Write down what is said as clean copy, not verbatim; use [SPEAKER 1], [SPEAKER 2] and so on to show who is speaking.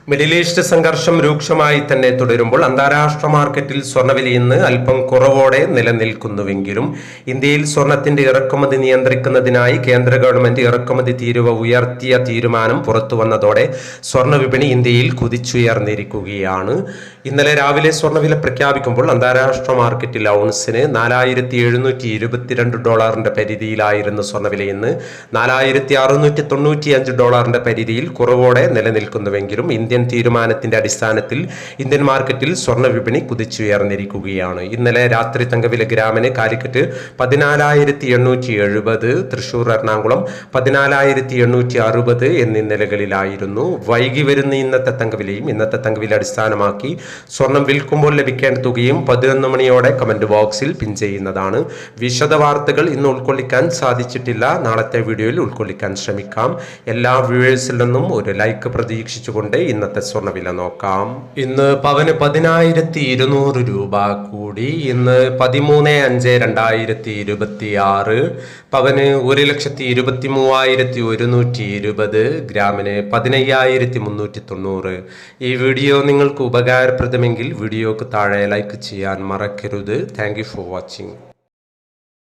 [SPEAKER 1] Middle east സംഘർഷം രൂക്ഷമായി തന്നെ തുടരുമ്പോൾ അന്താരാഷ്ട്ര മാർക്കറ്റിൽ സ്വർണ്ണവില ഇന്ന് അല്പം കുറവോടെ നിലനിൽക്കുന്നുവെങ്കിലും ഇന്ത്യയിൽ സ്വർണത്തിന്റെ ഇറക്കുമതി നിയന്ത്രിക്കുന്നതിനായി കേന്ദ്ര ഗവൺമെന്റ് ഇറക്കുമതി തീരുവ ഉയർത്തിയ തീരുമാനം പുറത്തുവന്നതോടെ സ്വർണ്ണ വിപണി ഇന്ത്യയിൽ കുതിച്ചുയർന്നിരിക്കുകയാണ്. ഇന്നലെ രാവിലെ സ്വർണ്ണവില പ്രഖ്യാപിക്കുമ്പോൾ അന്താരാഷ്ട്ര മാർക്കറ്റിൽ ഔൺസിന് $4,722 പരിധിയിലായിരുന്ന സ്വർണ്ണവില ഇന്ന് $4,695 പരിധിയിൽ കുറവോടെ നിലനിൽക്കുന്നുവെങ്കിലും ഇന്ത്യൻ തീരുമാനത്തിന്റെ അടിസ്ഥാനത്തിൽ ഇന്ത്യൻ മാർക്കറ്റിൽ സ്വർണ്ണ വിപണി കുതിച്ചുയർന്നിരിക്കുകയാണ്. ഇന്നലെ രാത്രി തങ്കവില ഗ്രാമിന് കാലിക്കറ്റ് 14,870, തൃശൂർ എറണാകുളം 14,860 എന്നീ നിലകളിലായിരുന്നു. വൈകി വരുന്ന ഇന്നത്തെ തങ്കവില അടിസ്ഥാനമാക്കി സ്വർണം വിൽക്കുമ്പോൾ ലഭിക്കേണ്ട തുകയും 11 മണിയോടെ കമന്റ് ബോക്സിൽ പിൻ ചെയ്യുന്നതാണ്. വിശദ വാർത്തകൾ ഇന്ന് ഉൾക്കൊള്ളിക്കാൻ സാധിച്ചിട്ടില്ല. നാളത്തെ വീഡിയോയിൽ ഉൾക്കൊള്ളിക്കാൻ ശ്രമിക്കാം. എല്ലാ വ്യൂവേഴ്സിൽ നിന്നും ഒരു ലൈക്ക് പ്രതീക്ഷിച്ചുകൊണ്ട് ഇന്നത്തെ സ്വർണ്ണവില നോക്കാം. ഇന്ന് പവന് 10,200 രൂപ കൂടി. ഇന്ന് 13/5/2026 പവന് 1,23,120, ഗ്രാമിന് 15,390. ഈ വീഡിയോ നിങ്ങൾക്ക് ഉപകാരപ്രദമെങ്കിൽ വീഡിയോക്ക് താഴെ ലൈക്ക് ചെയ്യാൻ മറക്കരുത്. Thank you for watching.